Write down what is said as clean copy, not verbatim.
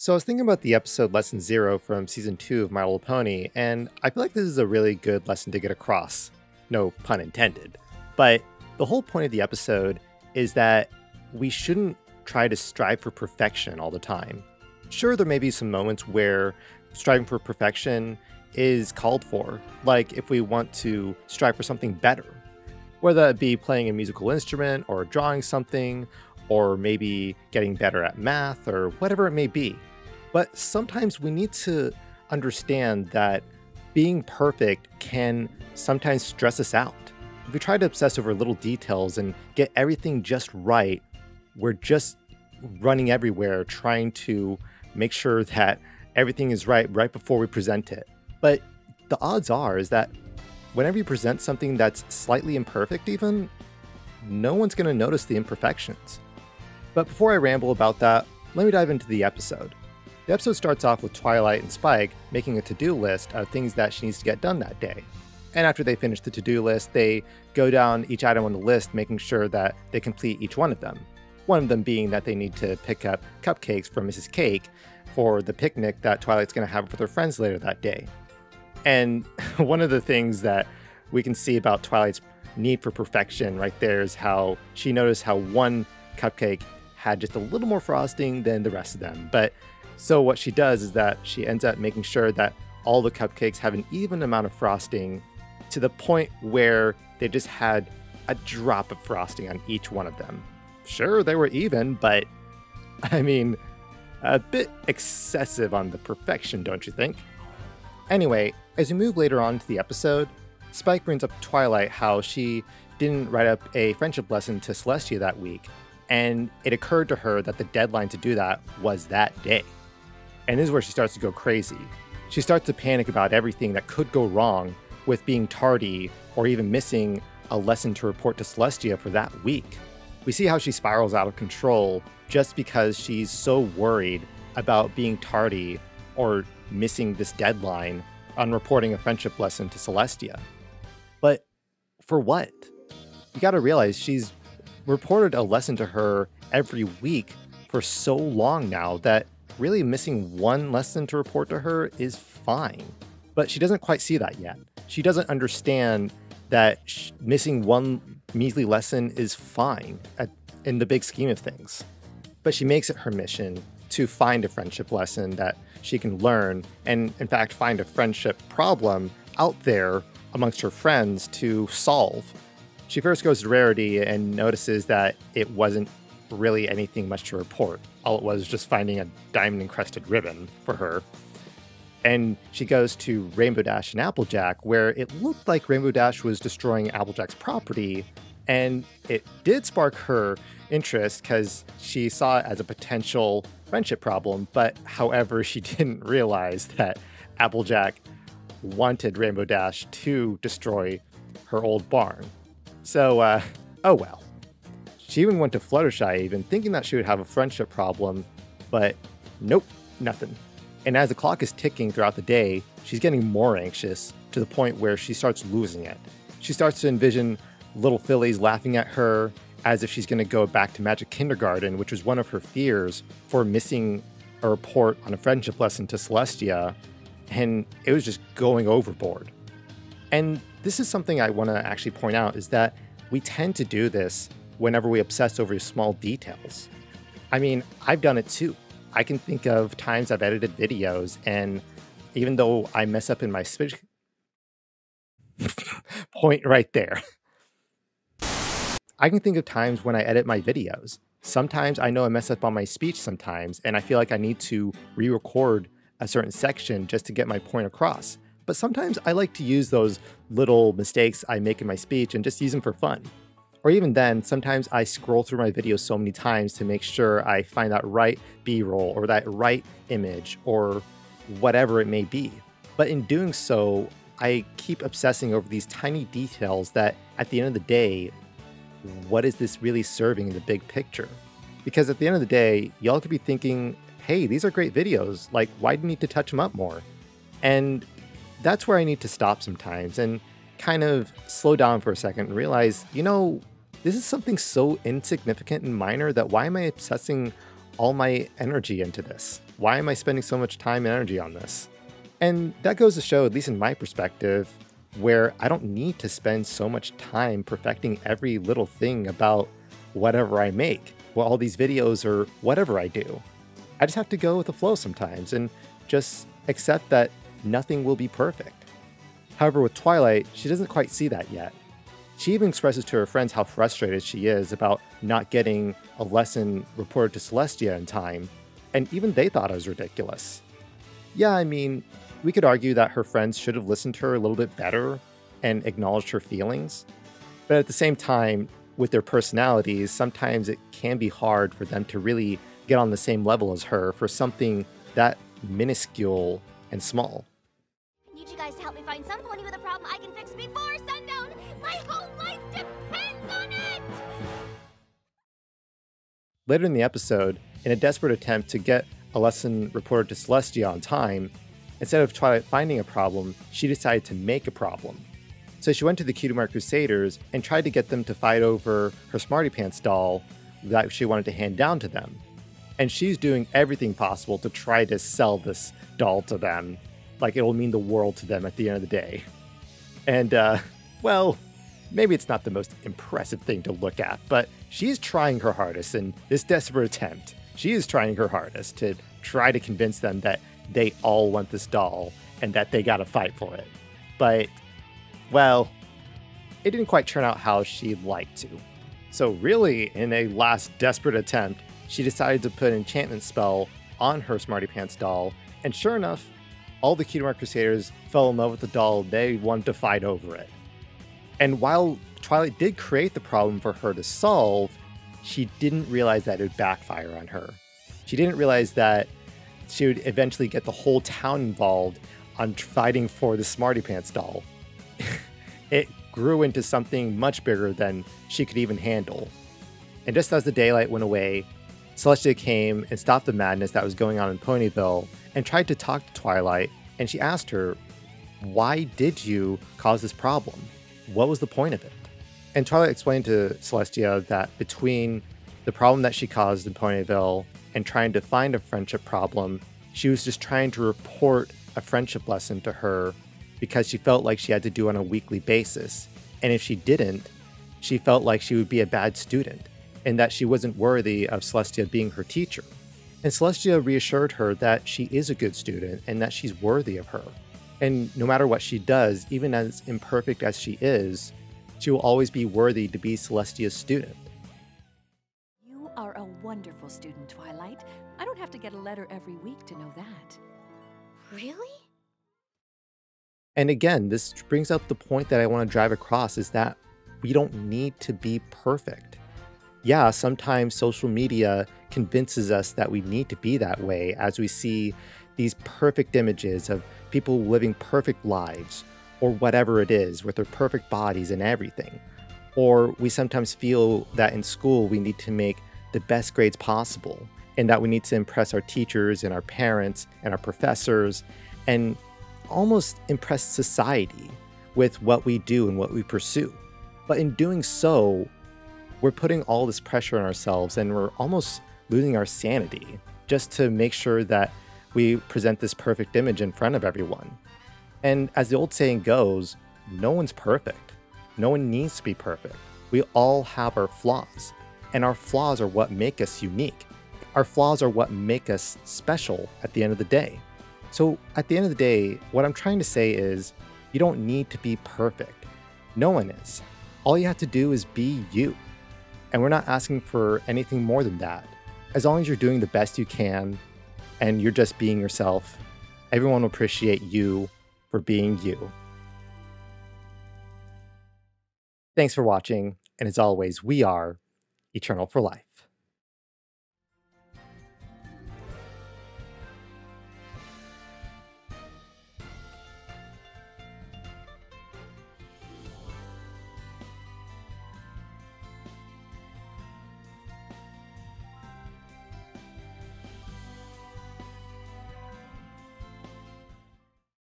So I was thinking about the episode Lesson Zero from Season 2 of My Little Pony, and I feel like this is a really good lesson to get across. No pun intended. But the whole point of the episode is that we shouldn't try to strive for perfection all the time. Sure, there may be some moments where striving for perfection is called for, like if we want to strive for something better, whether that be playing a musical instrument or drawing something, or maybe getting better at math or whatever it may be. But sometimes we need to understand that being perfect can sometimes stress us out. If we try to obsess over little details and get everything just right, we're just running everywhere trying to make sure that everything is right before we present it. But the odds are is that whenever you present something that's slightly imperfect even, no one's going to notice the imperfections. But before I ramble about that, let me dive into the episode. The episode starts off with Twilight and Spike making a to-do list of things that she needs to get done that day. And after they finish the to-do list, they go down each item on the list, making sure that they complete each one of them. One of them being that they need to pick up cupcakes from Mrs. Cake for the picnic that Twilight's going to have with her friends later that day. And one of the things that we can see about Twilight's need for perfection right there is how she noticed how one cupcake had just a little more frosting than the rest of them. But so what she does is that she ends up making sure that all the cupcakes have an even amount of frosting to the point where they just had a drop of frosting on each one of them. Sure, they were even, but I mean, a bit excessive on the perfection, don't you think? Anyway, as we move later on to the episode, Spike brings up Twilight how she didn't write up a friendship lesson to Celestia that week, and it occurred to her that the deadline to do that was that day. And this is where she starts to go crazy. She starts to panic about everything that could go wrong with being tardy or even missing a lesson to report to Celestia for that week. We see how she spirals out of control just because she's so worried about being tardy or missing this deadline on reporting a friendship lesson to Celestia. But for what? You gotta realize she's reported a lesson to her every week for so long now that really missing one lesson to report to her is fine. But she doesn't quite see that yet. She doesn't understand that missing one measly lesson is fine in the big scheme of things. But she makes it her mission to find a friendship lesson that she can learn and, in fact, find a friendship problem out there amongst her friends to solve. She first goes to Rarity and notices that it wasn't really anything much to report. All it was just finding a diamond-encrusted ribbon for her. And she goes to Rainbow Dash and Applejack, where it looked like Rainbow Dash was destroying Applejack's property, and it did spark her interest because she saw it as a potential friendship problem, but however, she didn't realize that Applejack wanted Rainbow Dash to destroy her old barn. So, oh well. She even went to Fluttershy even thinking that she would have a friendship problem, but nope, nothing. And as the clock is ticking throughout the day, she's getting more anxious to the point where she starts losing it. She starts to envision little fillies laughing at her as if she's going to go back to Magic Kindergarten, which was one of her fears for missing a report on a friendship lesson to Celestia, and it was just going overboard. And this is something I want to actually point out is that we tend to do this whenever we obsess over small details. I mean, I've done it too. I can think of times I've edited videos, and even though I mess up in my speech, point right there. I can think of times when I edit my videos. Sometimes I know I mess up on my speech sometimes, and I feel like I need to re-record a certain section just to get my point across. But sometimes I like to use those little mistakes I make in my speech and just use them for fun. Or even then, sometimes I scroll through my videos so many times to make sure I find that right B-roll or that right image or whatever it may be. But in doing so, I keep obsessing over these tiny details that at the end of the day, what is this really serving in the big picture? Because at the end of the day, y'all could be thinking, hey, these are great videos. Like, why do you need to touch them up more? And that's where I need to stop sometimes and kind of slow down for a second and realize, you know, this is something so insignificant and minor that why am I obsessing all my energy into this? Why am I spending so much time and energy on this? And that goes to show, at least in my perspective, where I don't need to spend so much time perfecting every little thing about whatever I make, well, all these videos or whatever I do. I just have to go with the flow sometimes and just accept that nothing will be perfect. However, with Twilight, she doesn't quite see that yet. She even expresses to her friends how frustrated she is about not getting a lesson reported to Celestia in time, and even they thought it was ridiculous. Yeah, I mean, we could argue that her friends should have listened to her a little bit better and acknowledged her feelings, but at the same time, with their personalities, sometimes it can be hard for them to really get on the same level as her for something that minuscule and small. I need you guys to help me find some pony with a problem I can fix before sundown. My whole life depends on it! Later in the episode, in a desperate attempt to get a lesson reported to Celestia on time, instead of Twilight finding a problem, she decided to make a problem. So she went to the Cutie Mark Crusaders and tried to get them to fight over her Smarty Pants doll that she wanted to hand down to them. And she's doing everything possible to try to sell this doll to them, like it'll mean the world to them at the end of the day. And, well, maybe it's not the most impressive thing to look at, but she's trying her hardest in this desperate attempt. She is trying her hardest to try to convince them that they all want this doll and that they gotta fight for it. But, well, it didn't quite turn out how she'd like to. So really, in a last desperate attempt, she decided to put an enchantment spell on her Smarty Pants doll, and sure enough, all the Cutie Mark Crusaders fell in love with the doll. They wanted to fight over it. And while Twilight did create the problem for her to solve, she didn't realize that it would backfire on her. She didn't realize that she would eventually get the whole town involved on fighting for the Smarty Pants doll. It grew into something much bigger than she could even handle. And just as the daylight went away, Celestia came and stopped the madness that was going on in Ponyville and tried to talk to Twilight, and she asked her, why did you cause this problem? What was the point of it? And Twilight explained to Celestia that between the problem that she caused in Ponyville and trying to find a friendship problem, she was just trying to report a friendship lesson to her because she felt like she had to do it on a weekly basis. And if she didn't, she felt like she would be a bad student and that she wasn't worthy of Celestia being her teacher. And Celestia reassured her that she is a good student and that she's worthy of her. And no matter what she does, even as imperfect as she is, she will always be worthy to be Celestia's student. You are a wonderful student, Twilight. I don't have to get a letter every week to know that. Really? And again, this brings up the point that I want to drive across, is that we don't need to be perfect. Yeah, sometimes social media convinces us that we need to be that way as we see these perfect images of people living perfect lives, or whatever it is, with their perfect bodies and everything. Or we sometimes feel that in school we need to make the best grades possible, and that we need to impress our teachers and our parents and our professors, and almost impress society with what we do and what we pursue. But in doing so, we're putting all this pressure on ourselves, and we're almost losing our sanity just to make sure that we present this perfect image in front of everyone. And as the old saying goes, no one's perfect. No one needs to be perfect. We all have our flaws, and our flaws are what make us unique. Our flaws are what make us special at the end of the day. So at the end of the day, what I'm trying to say is, you don't need to be perfect. No one is. All you have to do is be you. And we're not asking for anything more than that. As long as you're doing the best you can, and you're just being yourself, everyone will appreciate you for being you. Thanks for watching, and as always, we are Eternal for Life.